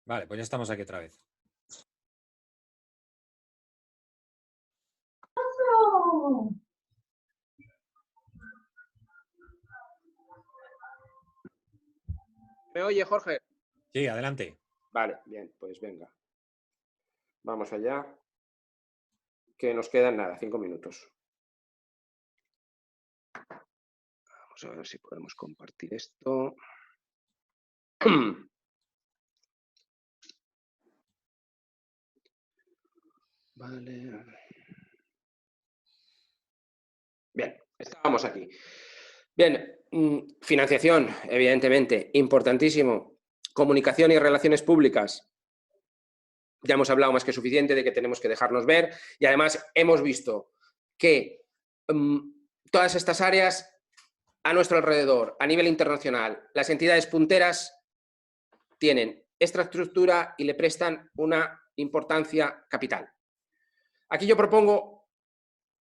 Vale, pues ya estamos aquí otra vez. ¿Me oye, Jorge? Sí, adelante. Vale, bien, pues venga. Vamos allá, que nos quedan nada, 5 minutos. Vamos a ver si podemos compartir esto. Vale. Bien, estábamos aquí. Bien, financiación, evidentemente, importantísimo. Comunicación y relaciones públicas. Ya hemos hablado más que suficiente de que tenemos que dejarnos ver y además hemos visto que todas estas áreas a nuestro alrededor, a nivel internacional, las entidades punteras tienen esta estructura y le prestan una importancia capital. Aquí yo propongo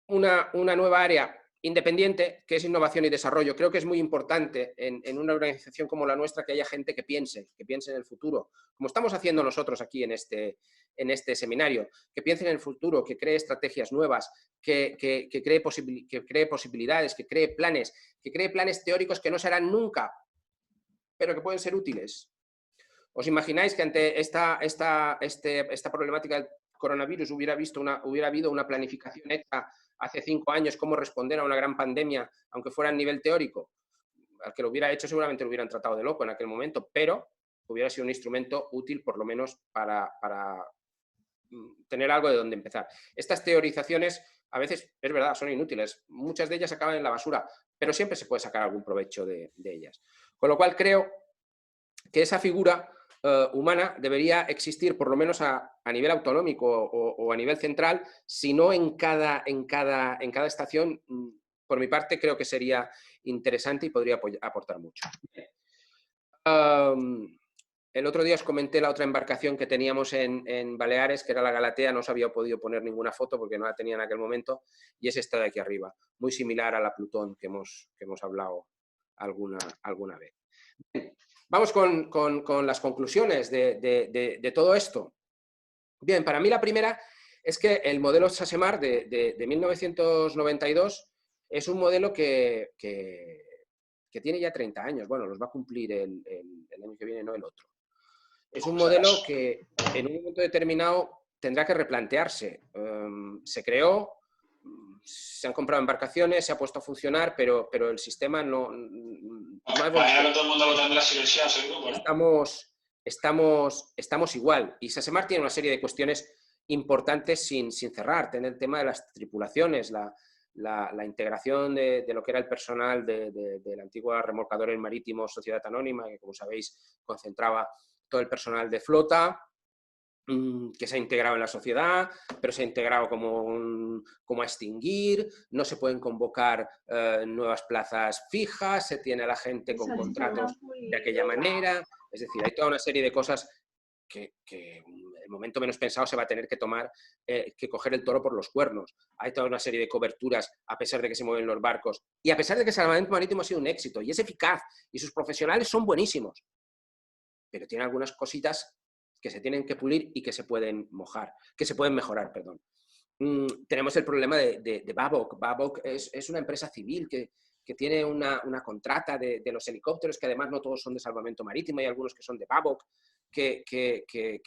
una nueva área independiente, que es innovación y desarrollo. Creo que es muy importante en una organización como la nuestra que haya gente que piense en el futuro, como estamos haciendo nosotros aquí en este seminario, que piense en el futuro, que cree estrategias nuevas, que cree posibilidades, que cree planes teóricos que no serán nunca, pero que pueden ser útiles. ¿Os imagináis que ante esta problemática del coronavirus hubiera habido una planificación hecha hace 5 años cómo responder a una gran pandemia, aunque fuera a nivel teórico? Al que lo hubiera hecho seguramente lo hubieran tratado de loco en aquel momento, pero hubiera sido un instrumento útil por lo menos para tener algo de donde empezar. Estas teorizaciones a veces, es verdad, son inútiles. Muchas de ellas acaban en la basura, pero siempre se puede sacar algún provecho de ellas. Con lo cual creo que esa figura humana debería existir por lo menos a nivel autonómico o a nivel central, si no en cada estación. Por mi parte creo que sería interesante y podría aportar mucho. El otro día os comenté la otra embarcación que teníamos en Baleares, que era la Galatea. No os había podido poner ninguna foto porque no la tenía en aquel momento, y es esta de aquí arriba, muy similar a la Plutón que hemos hablado alguna vez. Vamos con las conclusiones de todo esto. Bien, para mí la primera es que el modelo SASEMAR de 1992 es un modelo que tiene ya 30 años. Bueno, los va a cumplir el año que viene, no el otro. Es un modelo que en un momento determinado tendrá que replantearse. Se creó, se han comprado embarcaciones, se ha puesto a funcionar, pero el sistema no ha evolucionado. Todo el mundo votando la silencia al grupo, ¿no? Estamos igual. Y SASEMAR tiene una serie de cuestiones importantes sin cerrar. Tener el tema de las tripulaciones, la integración de lo que era el personal de la antigua Remolcadores Marítimos Sociedad Anónima, que como sabéis concentraba todo el personal de flota, que se ha integrado en la sociedad, pero se ha integrado como a extinguir. No se pueden convocar nuevas plazas fijas, se tiene a la gente con contratos de aquella manera. Es decir, hay toda una serie de cosas que en el momento menos pensado se va a tener que que coger el toro por los cuernos. Hay toda una serie de coberturas, a pesar de que se mueven los barcos, y a pesar de que el salvamento marítimo ha sido un éxito, y es eficaz, y sus profesionales son buenísimos, pero tiene algunas cositas que se tienen que pulir y que se pueden mejorar, perdón. Tenemos el problema de Babcock. Babcock es una empresa civil que tiene una contrata de los helicópteros, que además no todos son de salvamento marítimo, hay algunos que son de Babcock,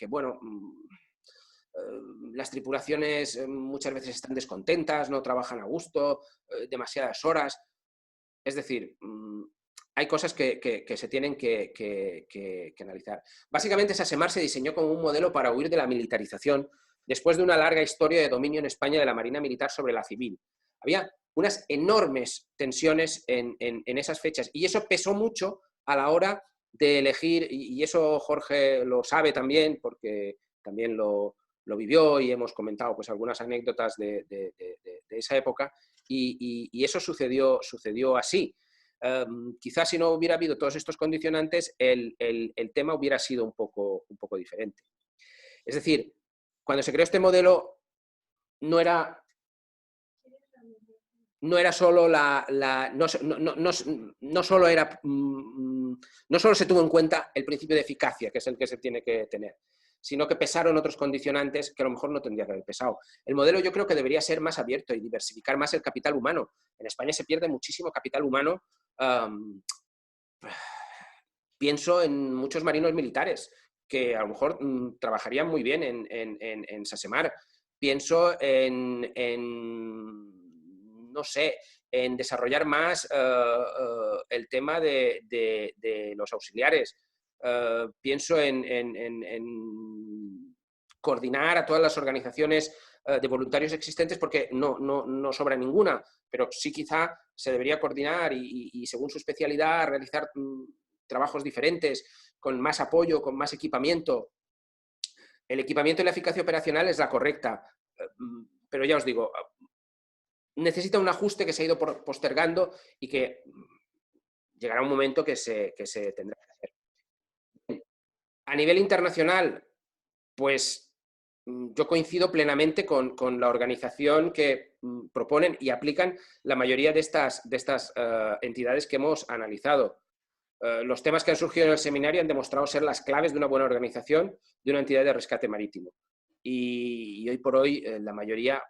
bueno, las tripulaciones muchas veces están descontentas, no trabajan a gusto, demasiadas horas. Es decir, hay cosas que se tienen que analizar. Básicamente, SASEMAR se diseñó como un modelo para huir de la militarización después de una larga historia de dominio en España de la Marina Militar sobre la civil. Había unas enormes tensiones en esas fechas, y eso pesó mucho a la hora de elegir, y eso Jorge lo sabe también, porque también lo vivió y hemos comentado pues algunas anécdotas de esa época, y eso sucedió así. Quizás si no hubiera habido todos estos condicionantes, el tema hubiera sido un poco diferente. Es decir, cuando se creó este modelo, no era solo no solo era no solo se tuvo en cuenta el principio de eficacia, que es el que se tiene que tener, sino que pesaron otros condicionantes que a lo mejor no tendría que haber pesado. El modelo yo creo que debería ser más abierto y diversificar más el capital humano. En España se pierde muchísimo capital humano. Pienso en muchos marinos militares que a lo mejor trabajarían muy bien en Sasemar. Pienso no sé, en desarrollar más el tema de los auxiliares. Pienso en coordinar a todas las organizaciones de voluntarios existentes, porque no sobra ninguna, pero sí quizá se debería coordinar y según su especialidad realizar trabajos diferentes, con más apoyo, con más equipamiento. El equipamiento y la eficacia operacional es la correcta, pero ya os digo, necesita un ajuste que se ha ido postergando y que llegará un momento que se tendrá que hacer. A nivel internacional, pues yo coincido plenamente con la organización que proponen y aplican la mayoría de estas entidades que hemos analizado. Los temas que han surgido en el seminario han demostrado ser las claves de una buena organización de una entidad de rescate marítimo. Y hoy por hoy la mayoría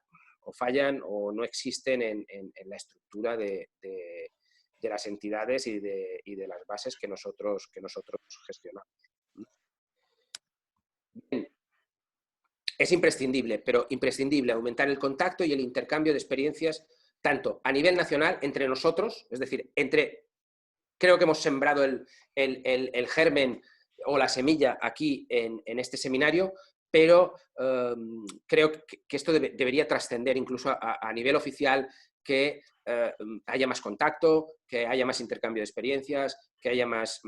o fallan o no existen en la estructura de las entidades y de las bases que nosotros gestionamos. Bien. Es imprescindible, pero imprescindible aumentar el contacto y el intercambio de experiencias tanto a nivel nacional entre nosotros, es decir, creo que hemos sembrado el germen o la semilla aquí en este seminario, pero creo que esto debería trascender incluso a nivel oficial, que haya más contacto, que haya más intercambio de experiencias, que haya más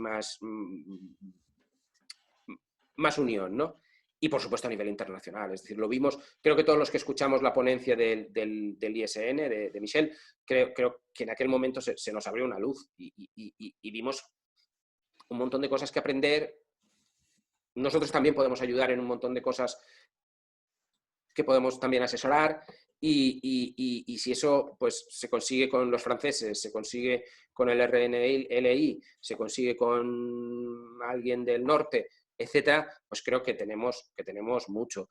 unión, ¿no? Y por supuesto a nivel internacional, es decir, lo vimos, creo que todos los que escuchamos la ponencia del ISN, de Michel, creo que en aquel momento se nos abrió una luz y vimos un montón de cosas que aprender. Nosotros también podemos ayudar en un montón de cosas que podemos también asesorar y si eso pues se consigue con los franceses, se consigue con el RNLI, se consigue con alguien del norte, etcétera, pues creo que tenemos mucho.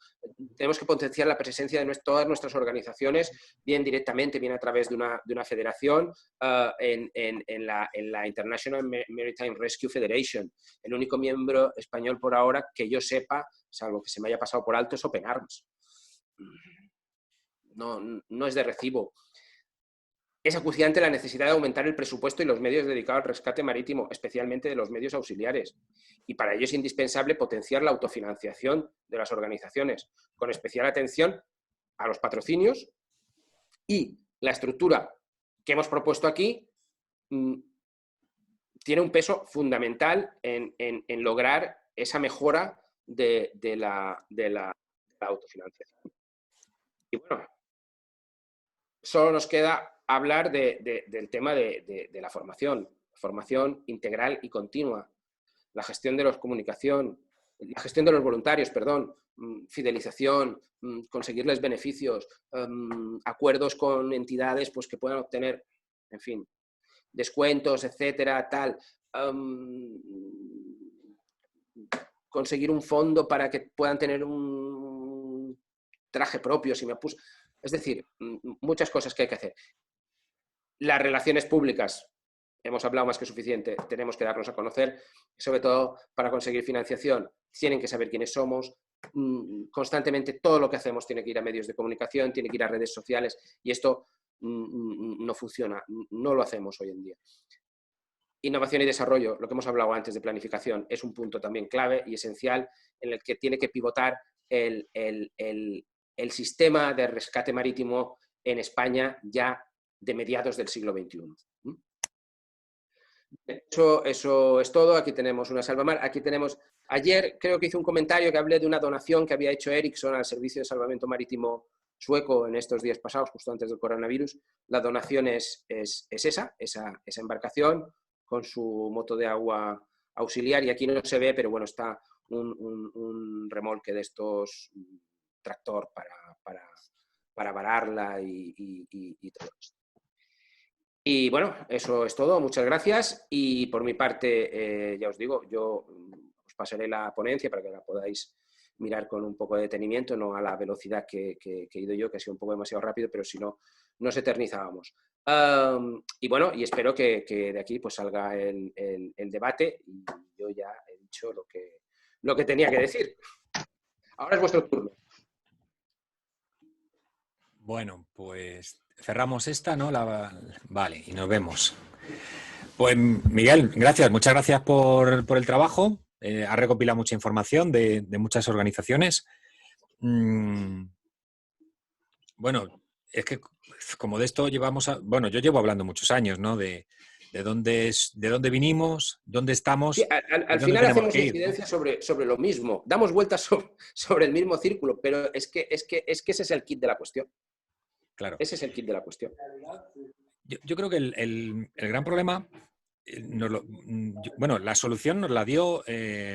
Tenemos que potenciar la presencia de todas nuestras organizaciones, bien directamente, bien a través de una federación, en la International Maritime Rescue Federation. El único miembro español por ahora que yo sepa, salvo que se me haya pasado por alto, es Open Arms. No es de recibo. Es acuciante la necesidad de aumentar el presupuesto y los medios dedicados al rescate marítimo, especialmente de los medios auxiliares. Y para ello es indispensable potenciar la autofinanciación de las organizaciones, con especial atención a los patrocinios, y la estructura que hemos propuesto aquí tiene un peso fundamental en lograr esa mejora de la autofinanciación. Y bueno, solo nos queda hablar del tema de la formación integral y continua, la gestión de la gestión de los voluntarios, perdón, fidelización, conseguirles beneficios, acuerdos con entidades pues, que puedan obtener, en fin, descuentos, etcétera, tal. Conseguir un fondo para que puedan tener un traje propio, si me apuso. Es decir, muchas cosas que hay que hacer. Las relaciones públicas, hemos hablado más que suficiente, tenemos que darnos a conocer, sobre todo para conseguir financiación, tienen que saber quiénes somos, constantemente todo lo que hacemos tiene que ir a medios de comunicación, tiene que ir a redes sociales, y esto no funciona, no lo hacemos hoy en día. Innovación y desarrollo, lo que hemos hablado antes de planificación, es un punto también clave y esencial en el que tiene que pivotar el sistema de rescate marítimo en España ya de mediados del siglo XXI. Eso es todo. Aquí tenemos una salvamar. Aquí tenemos, ayer creo que hice un comentario que hablé de una donación que había hecho Ericsson al Servicio de Salvamento Marítimo sueco en estos días pasados, justo antes del coronavirus. La donación es esa embarcación con su moto de agua auxiliar, y aquí no se ve, pero bueno, está un remolque de estos, tractor para vararla y todo esto. Y bueno, eso es todo. Muchas gracias. Y por mi parte, ya os digo, yo os pasaré la ponencia para que la podáis mirar con un poco de detenimiento, no a la velocidad que he ido yo, que ha sido un poco demasiado rápido, pero si no, nos eternizábamos. Y bueno, y espero que de aquí pues salga el debate, y yo ya he dicho lo que tenía que decir. Ahora es vuestro turno. Bueno, pues cerramos esta, ¿no? Vale, y nos vemos. Pues Miguel, gracias, muchas gracias por el trabajo. Has recopilado mucha información de muchas organizaciones. Bueno, es que como de esto bueno, yo llevo hablando muchos años, ¿no? De dónde vinimos, dónde estamos, Sí, y al dónde final tenemos hacemos que ir, ¿no? incidencia sobre lo mismo, damos vueltas sobre el mismo círculo, pero es que ese es el kit de la cuestión. Claro. Ese es el kit de la cuestión. Yo creo que el gran problema, bueno, la solución nos la dio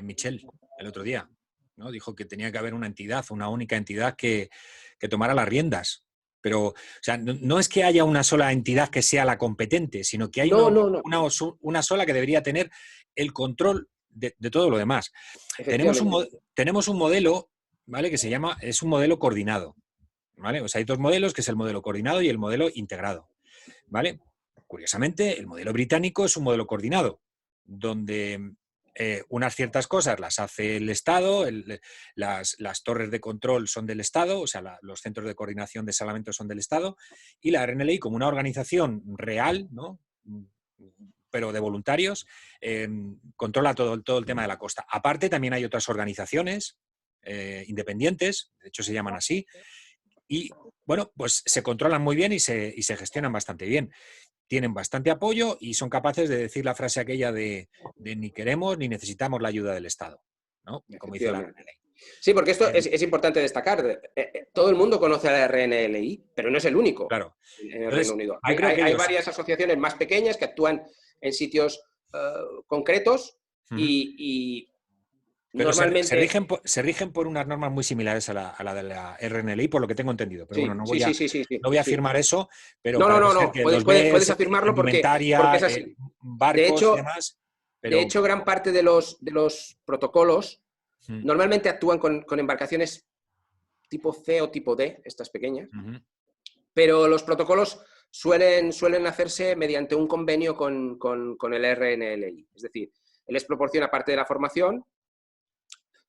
Michel el otro día, ¿no? Dijo que tenía que haber una entidad, una única entidad que tomara las riendas. Pero, o sea, no es que haya una sola entidad que sea la competente, sino que hay No. una sola que debería tener el control de todo lo demás. Tenemos un modelo, ¿vale? Que es un modelo coordinado, ¿vale? O sea, hay dos modelos, que es el modelo coordinado y el modelo integrado, ¿vale? Curiosamente, el modelo británico es un modelo coordinado, donde unas ciertas cosas las hace el Estado, las torres de control son del Estado, o sea, los centros de coordinación de salvamento son del Estado, y la RNLI, como una organización real, ¿no? Pero de voluntarios, controla todo el tema de la costa. Aparte, también hay otras organizaciones independientes, de hecho se llaman así, y bueno, pues se controlan muy bien y se gestionan bastante bien. Tienen bastante apoyo y son capaces de decir la frase aquella de ni queremos ni necesitamos la ayuda del Estado, ¿no? Como dice la RNLI. Sí, porque esto es importante destacar. Todo el mundo conoce a la RNLI, pero no es el único. Claro. En el Reino Unido. Hay varias asociaciones más pequeñas que actúan en sitios concretos y pero normalmente... se rigen por unas normas muy similares a la de la RNLI, por lo que tengo entendido. Pero bueno, no voy a afirmar eso, pero No. que Puedes afirmarlo porque es así. barcos y demás. De hecho, gran parte de los protocolos normalmente actúan con embarcaciones tipo C o tipo D, estas pequeñas, pero los protocolos suelen hacerse mediante un convenio con el RNLI. Es decir, él les proporciona parte de la formación,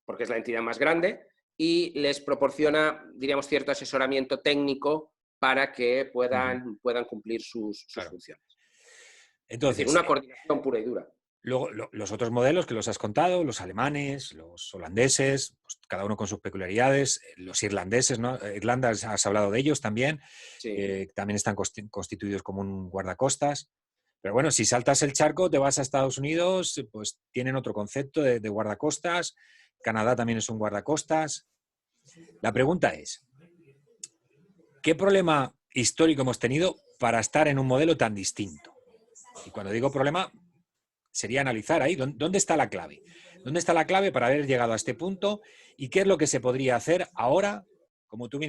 porque es la entidad más grande, y les proporciona, diríamos, cierto asesoramiento técnico para que puedan cumplir sus funciones. Entonces, es decir, una coordinación pura y dura. Luego, los otros modelos que los has contado, los alemanes, los holandeses, pues cada uno con sus peculiaridades, los irlandeses, ¿no? Irlanda, has hablado de ellos también, sí. También están constituidos como un guardacostas. Pero bueno, si saltas el charco, te vas a Estados Unidos, pues tienen otro concepto de guardacostas. Canadá también es un guardacostas. La pregunta es, ¿qué problema histórico hemos tenido para estar en un modelo tan distinto? Y cuando digo problema, sería analizar ahí dónde está la clave. ¿Dónde está la clave para haber llegado a este punto? ¿Y qué es lo que se podría hacer ahora, como tú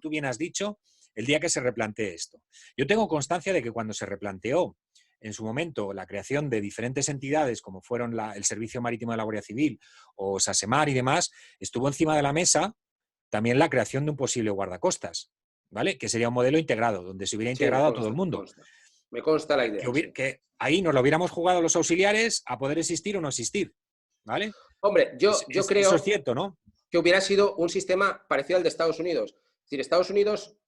bien has dicho, el día que se replantee esto? Yo tengo constancia de que cuando se replanteó en su momento la creación de diferentes entidades, como fueron el Servicio Marítimo de la Guardia Civil o SASEMAR y demás, estuvo encima de la mesa también la creación de un posible guardacostas, ¿vale? Que sería un modelo integrado, donde se hubiera integrado a todo el mundo. Me consta la idea. Que ahí nos lo hubiéramos jugado los auxiliares a poder existir o no existir, ¿vale? Hombre, yo creo eso es cierto, ¿no? Que hubiera sido un sistema parecido al de Estados Unidos. Es decir, Estados Unidos,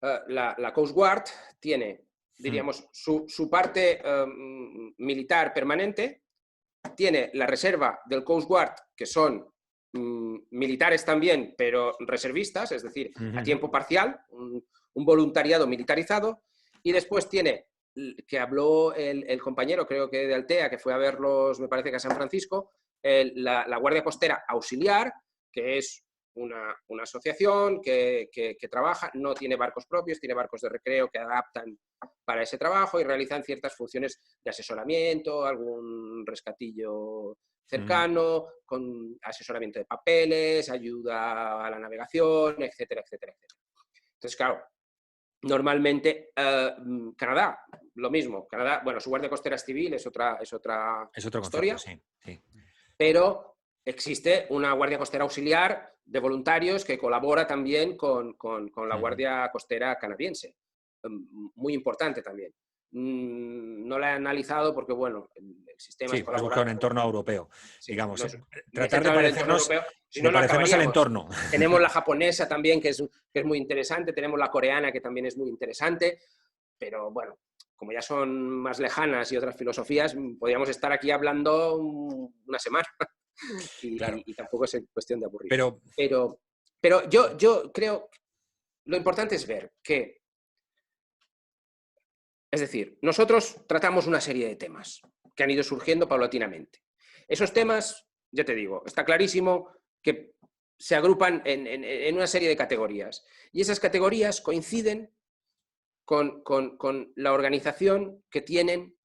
la Coast Guard tiene, diríamos, su parte militar permanente, tiene la reserva del Coast Guard, que son militares también, pero reservistas, es decir, a tiempo parcial, un voluntariado militarizado, y después tiene, que habló el compañero, creo que de Altea, que fue a verlos, me parece que a San Francisco, la Guardia Costera Auxiliar, que es una asociación que trabaja, no tiene barcos propios, tiene barcos de recreo que adaptan para ese trabajo y realizan ciertas funciones de asesoramiento, algún rescatillo cercano, con asesoramiento de papeles, ayuda a la navegación, etcétera, etcétera, etcétera. Entonces, claro, normalmente Canadá lo mismo. Canadá, bueno, su guardia costera es civil, es otra historia, concepto, sí. Pero existe una guardia costera auxiliar de voluntarios que colabora también con la guardia costera canadiense. Muy importante también. No la he analizado porque, bueno, el sistema es has buscado un entorno europeo, sí, digamos. no, Tratar de parecernos, al entorno. Tenemos la japonesa también, que es muy interesante, tenemos la coreana, que también es muy interesante, pero bueno, como ya son más lejanas y otras filosofías, podríamos estar aquí hablando una semana y tampoco es cuestión de aburrir. Pero yo creo, lo importante es ver que, es decir, nosotros tratamos una serie de temas que han ido surgiendo paulatinamente. Esos temas, ya te digo, está clarísimo que se agrupan en una serie de categorías. Y esas categorías coinciden con la organización que tienen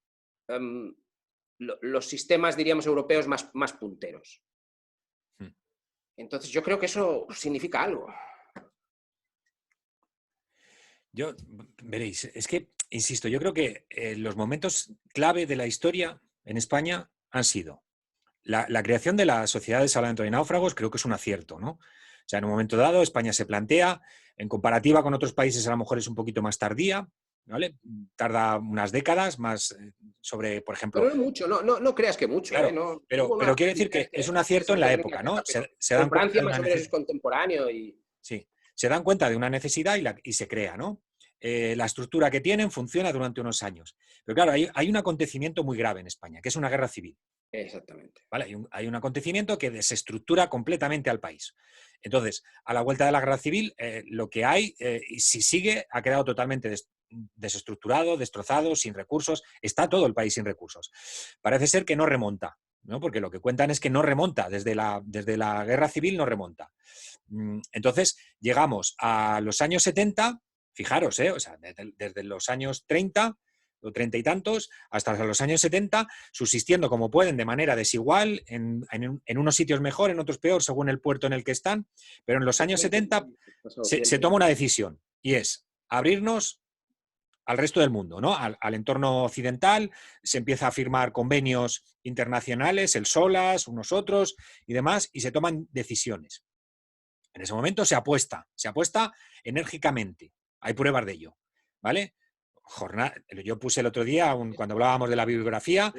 los sistemas, diríamos, europeos más punteros. Entonces, yo creo que eso significa algo. Veréis, es que, insisto, yo creo que los momentos clave de la historia en España han sido la creación de la Sociedad de Salvamento de Náufragos, creo que es un acierto, ¿no? O sea, en un momento dado, España se plantea, en comparativa con otros países, a lo mejor es un poquito más tardía, ¿vale? Tarda unas décadas más sobre, por ejemplo... Pero no mucho, no creas que mucho. Claro, No, pero quiero decir que es un acierto en la época, ¿no? Se dan Francia cuenta más o menos es contemporáneo y... Sí, se dan cuenta de una necesidad y se crea, ¿no? La estructura que tienen funciona durante unos años. Pero claro, hay un acontecimiento muy grave en España, que es una guerra civil. Exactamente. ¿Vale? Hay un acontecimiento que desestructura completamente al país. Entonces, a la vuelta de la guerra civil, lo que hay, si sigue, ha quedado totalmente desestructurado, destrozado, sin recursos. Está todo el país sin recursos. Parece ser que no remonta, ¿no? Porque lo que cuentan es que no remonta, desde la guerra civil no remonta. Entonces, llegamos a los años 70, fijaros, o sea, desde los años 30 o 30 y tantos, hasta los años 70, subsistiendo como pueden de manera desigual, en unos sitios mejor, en otros peor, según el puerto en el que están, pero en los años 70 se toma una decisión, y es abrirnos al resto del mundo, ¿no? Al entorno occidental, se empieza a firmar convenios internacionales, el SOLAS, unos otros y demás, y se toman decisiones. En ese momento se apuesta enérgicamente. Hay pruebas de ello, ¿vale? Yo puse el otro día, cuando hablábamos de la bibliografía,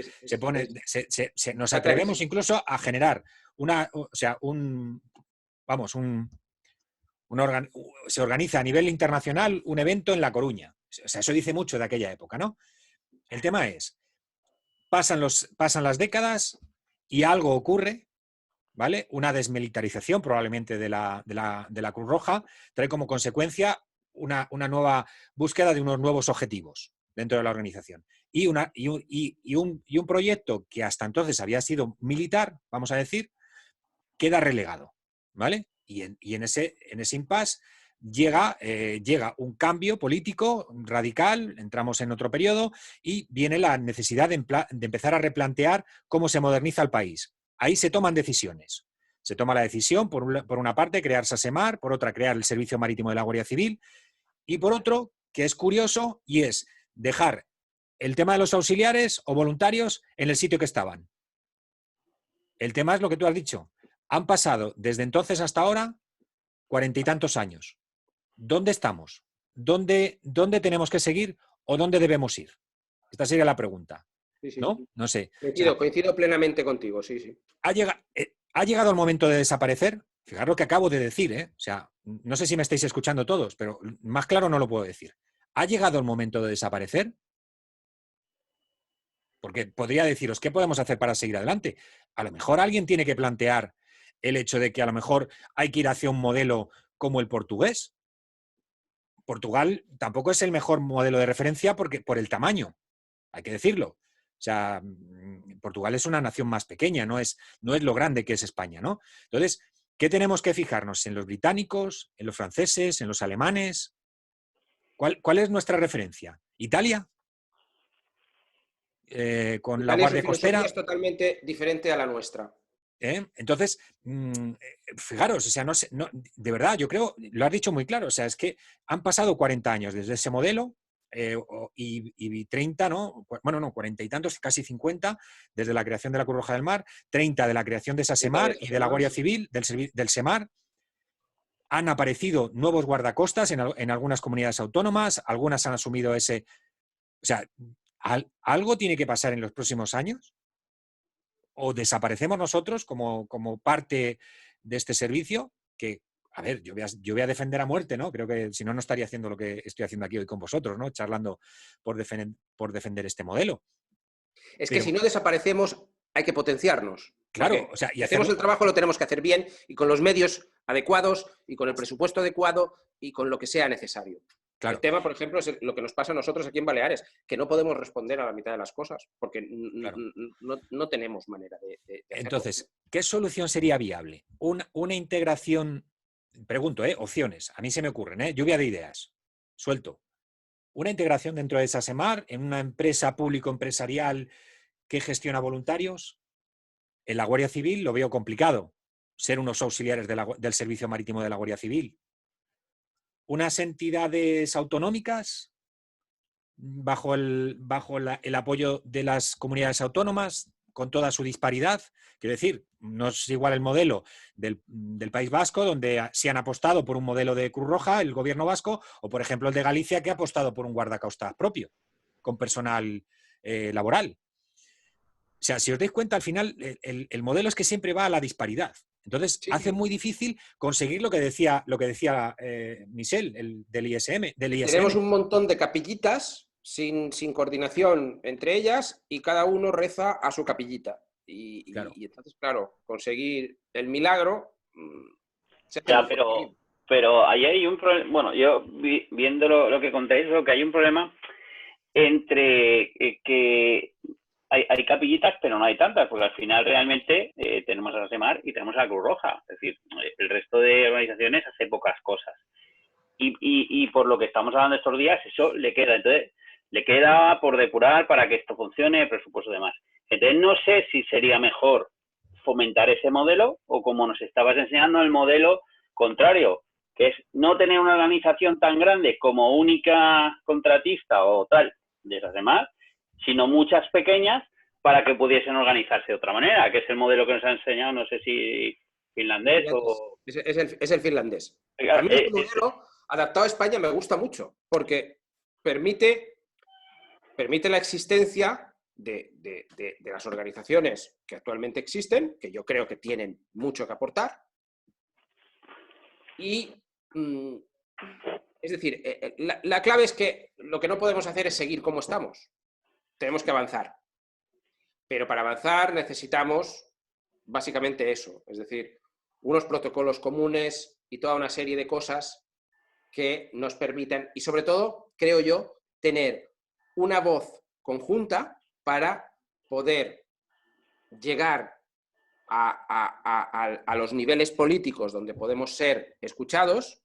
nos atrevemos incluso a generar se organiza a nivel internacional un evento en La Coruña. O sea, eso dice mucho de aquella época, ¿no? El tema es, pasan las décadas y algo ocurre, ¿vale? Una desmilitarización probablemente de la Cruz Roja trae como consecuencia una nueva búsqueda de unos nuevos objetivos dentro de la organización. Y un proyecto que hasta entonces había sido militar, vamos a decir, queda relegado, ¿vale? Y en ese impasse llega un cambio político radical, entramos en otro periodo y viene la necesidad de empezar a replantear cómo se moderniza el país. Ahí se toman decisiones. Se toma la decisión, por una parte, crear SASEMAR, por otra, crear el Servicio Marítimo de la Guardia Civil, y por otro, que es curioso, y es dejar el tema de los auxiliares o voluntarios en el sitio que estaban. El tema es lo que tú has dicho. Han pasado desde entonces hasta ahora 40 y tantos años. ¿Dónde estamos? ¿Dónde tenemos que seguir o dónde debemos ir? Esta sería la pregunta. Sí. ¿No? No sé. Coincido plenamente contigo, sí. ¿Ha llegado el momento de desaparecer? Fijaros lo que acabo de decir, ¿eh? O sea, no sé si me estáis escuchando todos, pero más claro no lo puedo decir. ¿Ha llegado el momento de desaparecer? Porque podría deciros, ¿qué podemos hacer para seguir adelante? A lo mejor alguien tiene que plantear el hecho de que a lo mejor hay que ir hacia un modelo como el portugués. Portugal tampoco es el mejor modelo de referencia por el tamaño, hay que decirlo. O sea, Portugal es una nación más pequeña, no es lo grande que es España, ¿no? Entonces, ¿qué tenemos que fijarnos? ¿En los británicos, en los franceses, en los alemanes? ¿Cuál es nuestra referencia? ¿Italia? Con Italia, la Guardia Costera. Es totalmente diferente a la nuestra. Entonces, fijaros, o sea, de verdad, yo creo, lo has dicho muy claro, o sea, es que han pasado 40 años desde ese modelo, y 30, ¿no? Bueno, no, 40 y tantos, casi 50, desde la creación de la Cruz Roja del Mar, 30 de la creación de SASEMAR y de la Guardia Civil, del SEMAR. Han aparecido nuevos guardacostas en algunas comunidades autónomas, algunas han asumido ese... O sea, ¿algo tiene que pasar en los próximos años? ¿O desaparecemos nosotros como parte de este servicio? Que, a ver, yo voy a defender a muerte, ¿no? Creo que si no, no estaría haciendo lo que estoy haciendo aquí hoy con vosotros, ¿no? Charlando por defender este modelo. Es que si no desaparecemos, hay que potenciarnos. Claro, o sea, si hacemos el trabajo lo tenemos que hacer bien y con los medios adecuados y con el presupuesto adecuado y con lo que sea necesario. Claro. El tema, por ejemplo, es lo que nos pasa a nosotros aquí en Baleares, que no podemos responder a la mitad de las cosas porque claro, no tenemos manera de hacerlo. Entonces, ¿qué solución sería viable? Una integración, pregunto, opciones, a mí se me ocurren, lluvia de ideas, suelto. Una integración dentro de SASEMAR en una empresa público-empresarial que gestiona voluntarios. En la Guardia Civil lo veo complicado, ser unos auxiliares del Servicio Marítimo de la Guardia Civil. Unas entidades autonómicas bajo el apoyo de las comunidades autónomas, con toda su disparidad. Quiero decir, no es igual el modelo del País Vasco, donde se han apostado por un modelo de Cruz Roja, el gobierno vasco, o por ejemplo el de Galicia, que ha apostado por un guardacostas propio, con personal laboral. O sea, si os dais cuenta, al final el modelo es que siempre va a la disparidad. Entonces, sí, hace muy difícil conseguir lo que decía Michel, del ISM. Tenemos un montón de capillitas sin coordinación entre ellas y cada uno reza a su capillita. Claro. Y entonces, claro, conseguir el milagro... Ya, pero ahí hay un problema... Bueno, yo viendo lo que contáis, creo que hay un problema entre que... Hay capillitas, pero no hay tantas, porque al final realmente tenemos a la SEMAR y tenemos a la Cruz Roja. Es decir, el resto de organizaciones hace pocas cosas. Y por lo que estamos hablando estos días, eso le queda. Entonces, le queda por depurar para que esto funcione, presupuesto y demás. Entonces, no sé si sería mejor fomentar ese modelo o, como nos estabas enseñando, el modelo contrario, que es no tener una organización tan grande como única contratista o tal de esas demás, sino muchas pequeñas para que pudiesen organizarse de otra manera, que es el modelo que nos ha enseñado, no sé si finlandés o... Es el finlandés. A mí este modelo adaptado a España me gusta mucho, porque permite la existencia de las organizaciones que actualmente existen, que yo creo que tienen mucho que aportar, y... es decir, la clave es que lo que no podemos hacer es seguir como estamos. Tenemos que avanzar. Pero para avanzar necesitamos básicamente eso, es decir, unos protocolos comunes y toda una serie de cosas que nos permitan, y sobre todo, creo yo, tener una voz conjunta para poder llegar a los niveles políticos donde podemos ser escuchados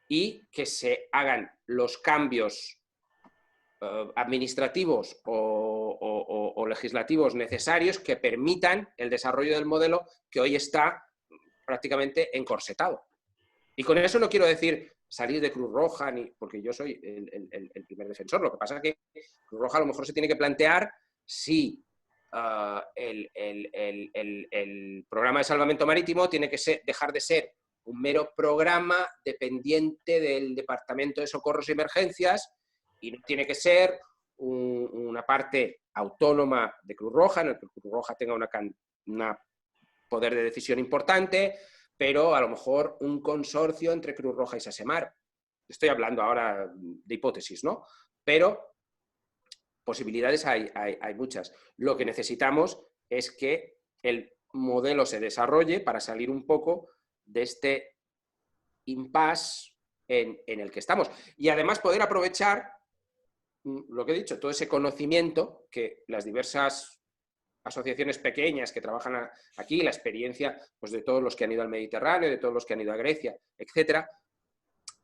y que se hagan los cambios administrativos o legislativos necesarios que permitan el desarrollo del modelo que hoy está prácticamente encorsetado. Y con eso no quiero decir salir de Cruz Roja, porque yo soy el primer defensor. Lo que pasa es que Cruz Roja a lo mejor se tiene que plantear si el programa de salvamento marítimo tiene que dejar de ser un mero programa dependiente del Departamento de Socorros y Emergencias y no tiene que ser una parte autónoma de Cruz Roja, en el que Cruz Roja tenga una poder de decisión importante, pero a lo mejor un consorcio entre Cruz Roja y SASEMAR. Estoy hablando ahora de hipótesis, ¿no? Pero posibilidades hay muchas. Lo que necesitamos es que el modelo se desarrolle para salir un poco de este impasse en el que estamos. Y además poder aprovechar lo que he dicho, todo ese conocimiento que las diversas asociaciones pequeñas que trabajan aquí, la experiencia pues, de todos los que han ido al Mediterráneo, de todos los que han ido a Grecia, etcétera,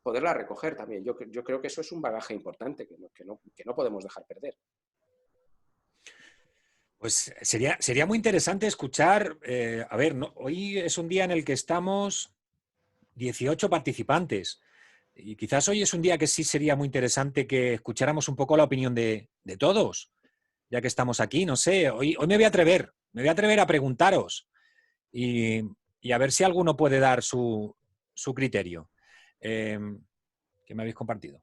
poderla recoger también. Yo creo que eso es un bagaje importante que no podemos dejar perder. Pues sería muy interesante escuchar, a ver, hoy es un día en el que estamos 18 participantes. Y quizás hoy es un día que sí sería muy interesante que escucháramos un poco la opinión de todos, ya que estamos aquí, no sé, hoy me voy a atrever a preguntaros y a ver si alguno puede dar su criterio. ¿Qué me habéis compartido?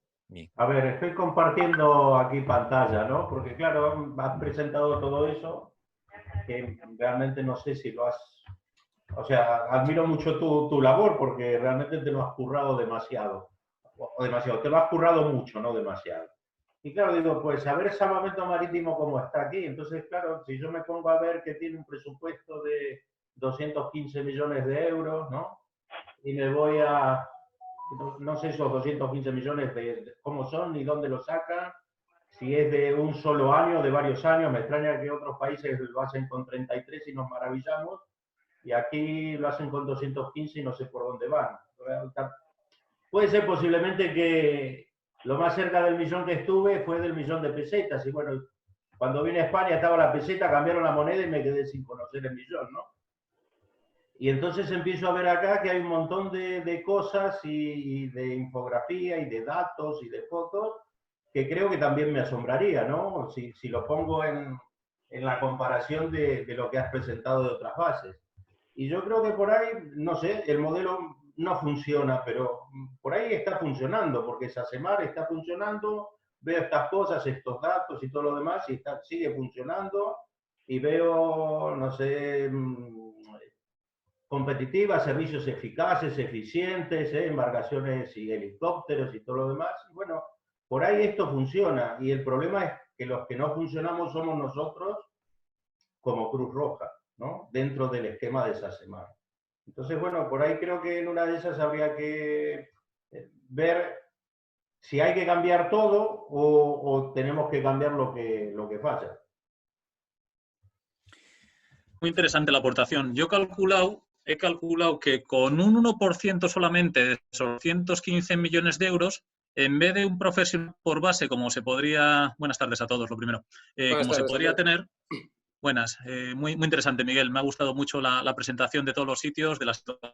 A ver, estoy compartiendo aquí pantalla, ¿no? Porque claro, has presentado todo eso, que realmente no sé si lo has... O sea, admiro mucho tu labor porque realmente te lo has currado demasiado. O demasiado, te lo has currado mucho, no demasiado. Y claro, digo, pues a ver Salvamento Marítimo cómo está aquí. Entonces, claro, si yo me pongo a ver que tiene un presupuesto de 215 millones de euros, ¿no? Y me voy a... No sé esos 215 millones de cómo son ni dónde lo sacan, si es de un solo año, de varios años. Me extraña que otros países lo hacen con 33 y nos maravillamos, y aquí lo hacen con 215 y no sé por dónde van. Puede ser posiblemente que lo más cerca del millón que estuve fue del millón de pesetas, y bueno, cuando vine a España estaba la peseta, cambiaron la moneda y me quedé sin conocer el millón, ¿no? Y entonces empiezo a ver acá que hay un montón de cosas y de infografía y de datos y de fotos que creo que también me asombraría, ¿no? Si lo pongo en la comparación de lo que has presentado de otras bases. Y yo creo que por ahí, no sé, el modelo no funciona, pero por ahí está funcionando, porque SACEMAR está funcionando, veo estas cosas, estos datos y todo lo demás, y sigue funcionando, y veo, no sé, competitivas, servicios eficaces, eficientes, embarcaciones y helicópteros y todo lo demás. Y bueno, por ahí esto funciona, y el problema es que los que no funcionamos somos nosotros como Cruz Roja, ¿no? Dentro del esquema de SACEMAR. Entonces, bueno, por ahí creo que en una de esas habría que ver si hay que cambiar todo o tenemos que cambiar lo que falla. Muy interesante la aportación. Yo he calculado que con un 1% solamente de esos 115 millones de euros, en vez de un profesional por base, como se podría... Buenas tardes a todos, lo primero. Como se podría tener... Buenas, muy interesante, Miguel. Me ha gustado mucho la presentación de todos los sitios, de la situación.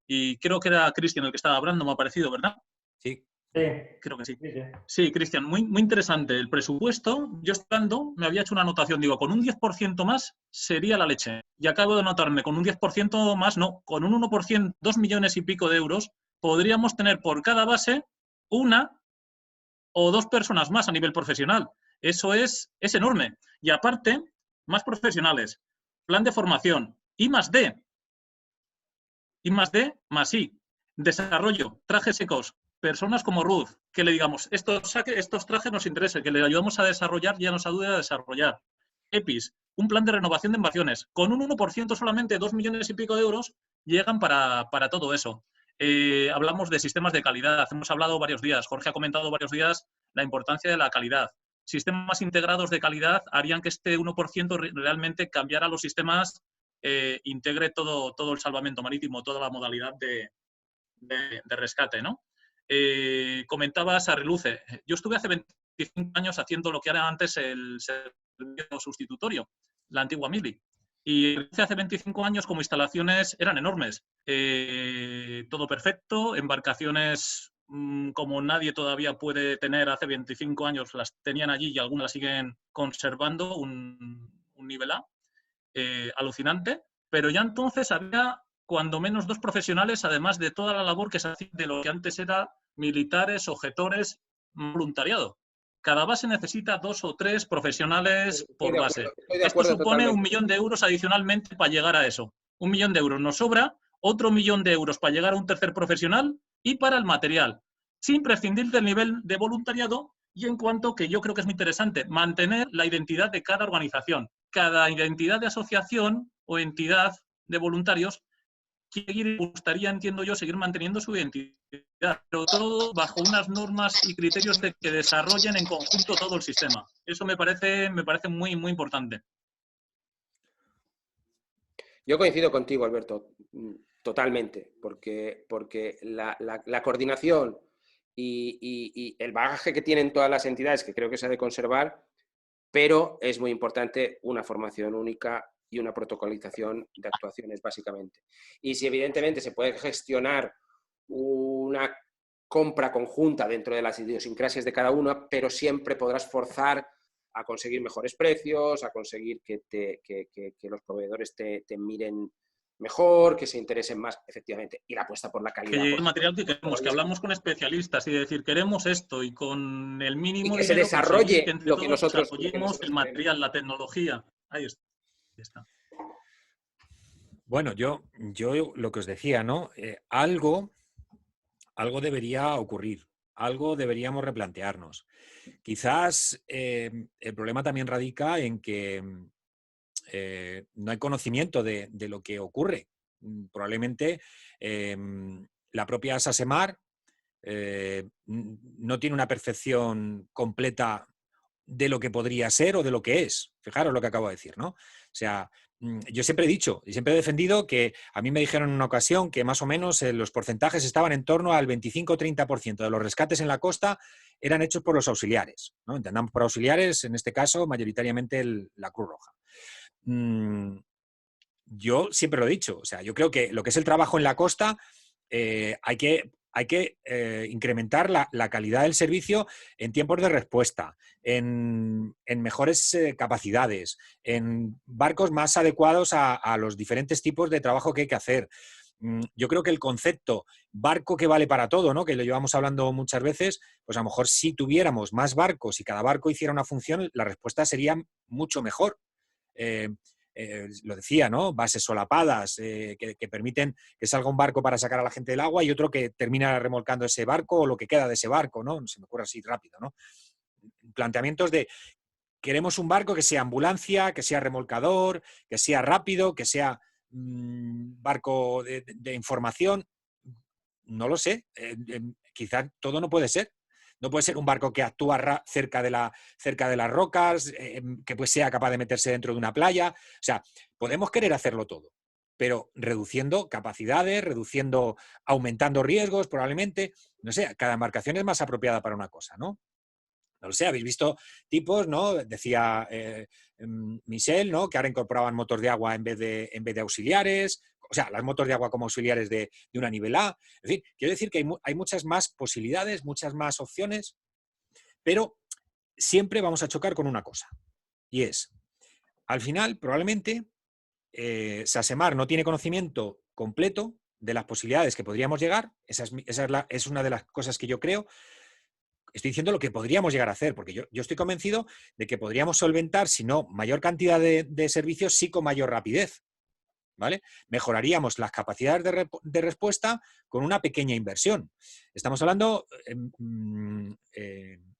Y creo que era Cristian el que estaba hablando, me ha parecido, ¿verdad? Sí. Creo que sí. Sí, Cristian, muy interesante. El presupuesto, yo estando, me había hecho una anotación, digo, con un 10% más sería la leche. Y acabo de anotarme, con un 10% más, no, con un 1%, 2 millones y pico de euros, podríamos tener por cada base una o dos personas más a nivel profesional. Eso es enorme. Y aparte, más profesionales, plan de formación, I+D, más I, desarrollo, trajes secos, personas como Ruth, que le digamos, estos trajes nos interesan, que le ayudamos a desarrollar, ya nos ayude a desarrollar. EPIs, un plan de renovación de embarcaciones. Con un 1% solamente, 2 millones y pico de euros, llegan para todo eso. Hablamos de sistemas de calidad, hemos hablado varios días, Jorge ha comentado varios días la importancia de la calidad. Sistemas integrados de calidad harían que este 1% realmente cambiara los sistemas, integre todo el salvamento marítimo, toda la modalidad de rescate, ¿no? Comentabas a reluce. Yo estuve hace 25 años haciendo lo que era antes el servicio sustitutorio, la antigua Mili. Y hace 25 años como instalaciones eran enormes. Todo perfecto, embarcaciones como nadie todavía puede tener hace 25 años, las tenían allí y algunas las siguen conservando, un nivel A, alucinante. Pero ya entonces había cuando menos 2 profesionales, además de toda la labor que se hacía de lo que antes era militares, objetores, voluntariado. Cada base necesita 2 o 3 profesionales por base. Esto supone 1 millón de euros adicionalmente para llegar a eso. 1 millón de euros nos sobra, otro 1 millón de euros para llegar a un tercer profesional y para el material, sin prescindir del nivel de voluntariado. Y en cuanto que yo creo que es muy interesante, mantener la identidad de cada organización. Cada identidad de asociación o entidad de voluntarios gustaría, entiendo yo, seguir manteniendo su identidad, pero todo bajo unas normas y criterios que desarrollen en conjunto todo el sistema. Eso me parece muy importante. Yo coincido contigo, Alberto, totalmente, porque la coordinación y el bagaje que tienen todas las entidades, que creo que se ha de conservar, pero es muy importante una formación única y una protocolización de actuaciones, básicamente. Y si evidentemente se puede gestionar una compra conjunta dentro de las idiosincrasias de cada una, pero siempre podrás forzar a conseguir mejores precios, a conseguir que los proveedores te miren mejor, que se interesen más, efectivamente, y la apuesta por la calidad. Que llegue el material que queremos, que hablamos con especialistas y decir, queremos esto, y con el mínimo y que dinero se desarrolle que entre lo que todos nosotros desarrollemos el material, la tecnología. Ahí está. Bueno, yo lo que os decía, ¿no? Algo debería ocurrir, algo deberíamos replantearnos. Quizás el problema también radica en que no hay conocimiento de lo que ocurre. Probablemente la propia SASEMAR no tiene una percepción completa de lo que podría ser o de lo que es. Fijaros lo que acabo de decir, ¿no? O sea, yo siempre he dicho y siempre he defendido que a mí me dijeron en una ocasión que más o menos los porcentajes estaban en torno al 25-30% de los rescates en la costa eran hechos por los auxiliares, ¿no? Entendamos por auxiliares, en este caso, mayoritariamente la Cruz Roja. Yo siempre lo he dicho, o sea, yo creo que lo que es el trabajo en la costa hay que incrementar la calidad del servicio en tiempos de respuesta, en mejores capacidades, en barcos más adecuados a los diferentes tipos de trabajo que hay que hacer. Yo creo que el concepto barco que vale para todo, ¿no? Que lo llevamos hablando muchas veces, pues a lo mejor si tuviéramos más barcos y cada barco hiciera una función, la respuesta sería mucho mejor. Lo decía, ¿no? Bases solapadas que permiten que salga un barco para sacar a la gente del agua y otro que termina remolcando ese barco o lo que queda de ese barco, ¿no? Se me ocurre así rápido, ¿no? Planteamientos de queremos un barco que sea ambulancia, que sea remolcador, que sea rápido, que sea barco de información. No lo sé. Quizás todo no puede ser. No puede ser un barco que actúa cerca de las rocas, que pues sea capaz de meterse dentro de una playa. O sea, podemos querer hacerlo todo, pero reduciendo capacidades, aumentando riesgos probablemente. No sé, cada embarcación es más apropiada para una cosa, ¿no? No lo sé, habéis visto tipos, ¿no? Decía Michel, ¿no? Que ahora incorporaban motor de agua en vez de auxiliares. O sea, las motos de agua como auxiliares de una nivel A. En fin, quiero decir que hay muchas más posibilidades, muchas más opciones, pero siempre vamos a chocar con una cosa. Y es, al final, probablemente, SASEMAR no tiene conocimiento completo de las posibilidades que podríamos llegar. Esa es una de las cosas que yo creo. Estoy diciendo lo que podríamos llegar a hacer, porque yo estoy convencido de que podríamos solventar, si no mayor cantidad de servicios, sí con mayor rapidez. ¿Vale? Mejoraríamos las capacidades de respuesta con una pequeña inversión. Estamos hablando,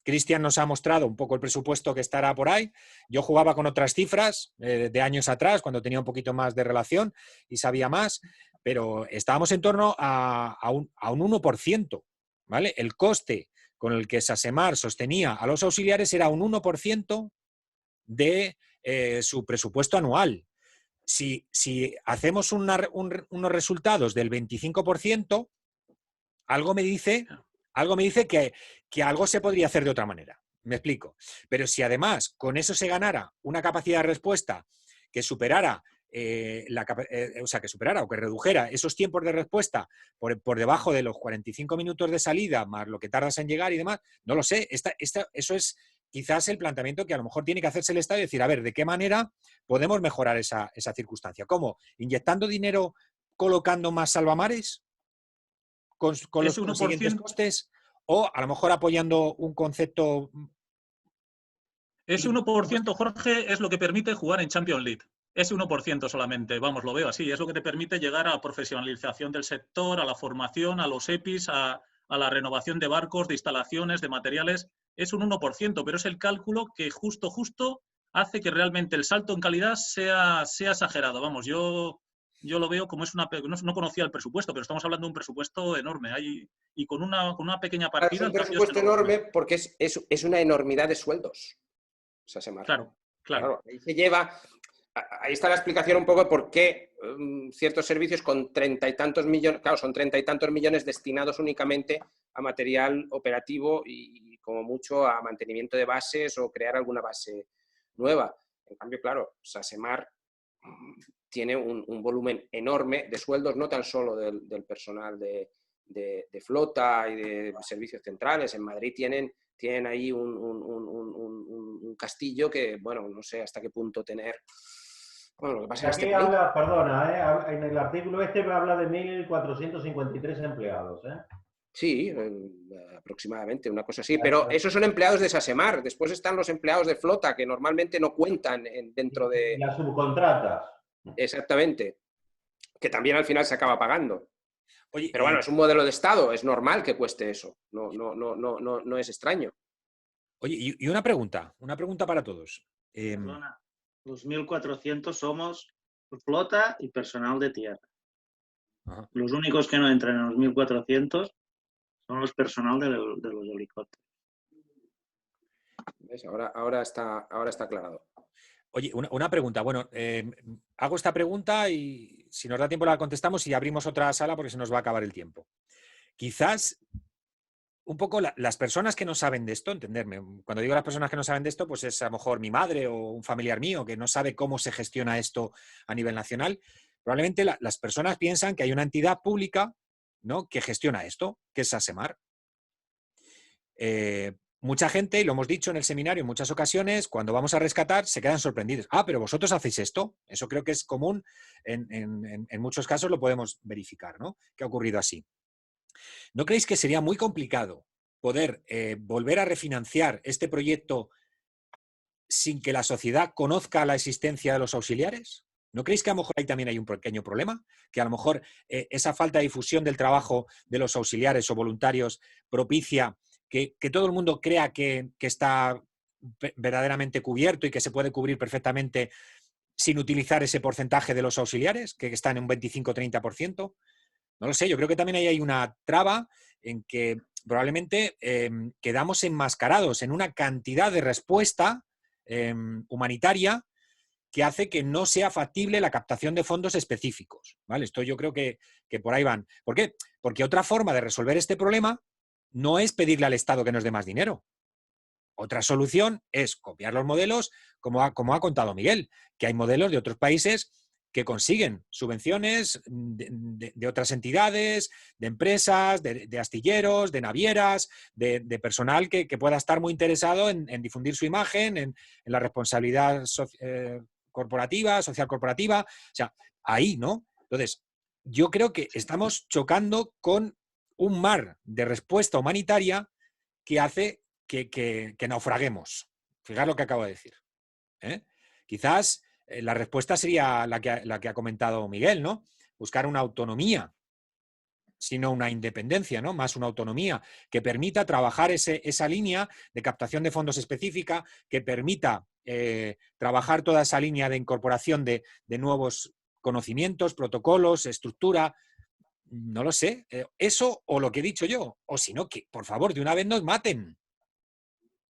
Cristian nos ha mostrado un poco el presupuesto que estará por ahí. Yo jugaba con otras cifras de años atrás, cuando tenía un poquito más de relación y sabía más, pero estábamos en torno a un 1%. ¿Vale? El coste con el que SASEMAR sostenía a los auxiliares era un 1% de su presupuesto anual. Si hacemos unos resultados del 25%, algo me dice que algo se podría hacer de otra manera. Me explico. Pero si además con eso se ganara una capacidad de respuesta que superara o que redujera esos tiempos de respuesta por debajo de los 45 minutos de salida, más lo que tardas en llegar y demás, no lo sé. Eso es quizás el planteamiento que a lo mejor tiene que hacerse el Estado y decir, a ver, ¿de qué manera podemos mejorar esa circunstancia? ¿Cómo? ¿Inyectando dinero, colocando más salvamares con los consiguientes costes? ¿O a lo mejor apoyando un concepto? Ese 1%, Jorge, es lo que permite jugar en Champions League. Ese 1% solamente, vamos, lo veo así. Es lo que te permite llegar a la profesionalización del sector, a la formación, a los EPIs, a la renovación de barcos, de instalaciones, de materiales. Es un 1%, pero es el cálculo que justo hace que realmente el salto en calidad sea exagerado. Vamos, yo lo veo como no conocía el presupuesto, pero estamos hablando de un presupuesto enorme. Y con una pequeña partida... Es un presupuesto enorme porque es una enormidad de sueldos. SASEMAR. Claro. Ahí está la explicación un poco de por qué ciertos servicios con 30 y tantos millones, claro, son 30 y tantos millones destinados únicamente a material operativo y como mucho a mantenimiento de bases o crear alguna base nueva. En cambio, claro, SASEMAR tiene un volumen enorme de sueldos, no tan solo del personal de flota y de servicios centrales. En Madrid tienen ahí un castillo que, bueno, no sé hasta qué punto tener... Bueno, lo que pasa es que habla, perdona, en el artículo habla de 1.453 empleados, ¿eh? Sí, aproximadamente, una cosa así. Pero esos son empleados de SASEMAR. Después están los empleados de flota, que normalmente no cuentan dentro de... Las subcontratas. Exactamente. Que también al final se acaba pagando. Oye, pero bueno, es un modelo de Estado, es normal que cueste eso. No es extraño. Oye, y una pregunta para todos. Perdona, los 1.400 somos flota y personal de tierra. Ajá. Los únicos que no entran en los 1.400 son los personal de los helicópteros. ¿Ves? Ahora está aclarado. Oye, una pregunta. Bueno, hago esta pregunta y si nos da tiempo la contestamos y abrimos otra sala porque se nos va a acabar el tiempo. Quizás un poco las personas que no saben de esto, entenderme, cuando digo las personas que no saben de esto, pues es a lo mejor mi madre o un familiar mío que no sabe cómo se gestiona esto a nivel nacional. Probablemente las personas piensan que hay una entidad pública, ¿no?, que gestiona esto, que es SASEMAR. Mucha gente, y lo hemos dicho en el seminario en muchas ocasiones, cuando vamos a rescatar se quedan sorprendidos. Ah, pero vosotros hacéis esto. Eso creo que es común, en muchos casos lo podemos verificar, ¿no?, que ha ocurrido así. ¿No creéis que sería muy complicado poder volver a refinanciar este proyecto sin que la sociedad conozca la existencia de los auxiliares? ¿No creéis que a lo mejor ahí también hay un pequeño problema? Que a lo mejor esa falta de difusión del trabajo de los auxiliares o voluntarios propicia que todo el mundo crea que está verdaderamente cubierto y que se puede cubrir perfectamente sin utilizar ese porcentaje de los auxiliares, que están en un 25-30%. No lo sé, yo creo que también ahí hay una traba en que probablemente quedamos enmascarados en una cantidad de respuesta humanitaria que hace que no sea factible la captación de fondos específicos, ¿vale? Esto yo creo que por ahí van. ¿Por qué? Porque otra forma de resolver este problema no es pedirle al Estado que nos dé más dinero. Otra solución es copiar los modelos, como ha contado Miguel, que hay modelos de otros países que consiguen subvenciones de otras entidades, de empresas, de astilleros, de navieras, de personal que pueda estar muy interesado en difundir su imagen, en la responsabilidad corporativa, social corporativa. O sea, ahí, ¿no? Entonces, yo creo que estamos chocando con un mar de respuesta humanitaria que hace que naufraguemos. Fijaos lo que acabo de decir. Quizás la respuesta sería la que ha comentado Miguel, ¿no? Buscar una autonomía, sino una independencia, ¿no? Más una autonomía que permita trabajar esa línea de captación de fondos específica, que permita trabajar toda esa línea de incorporación de nuevos conocimientos, protocolos, estructura. No lo sé. Eso o lo que he dicho yo. O si no, que por favor de una vez nos maten,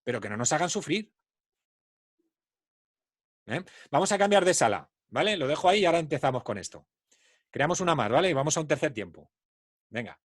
pero que no nos hagan sufrir. Vamos a cambiar de sala, ¿vale? Lo dejo ahí y ahora empezamos con esto. Creamos una más, ¿vale? Y vamos a un tercer tiempo. Venga.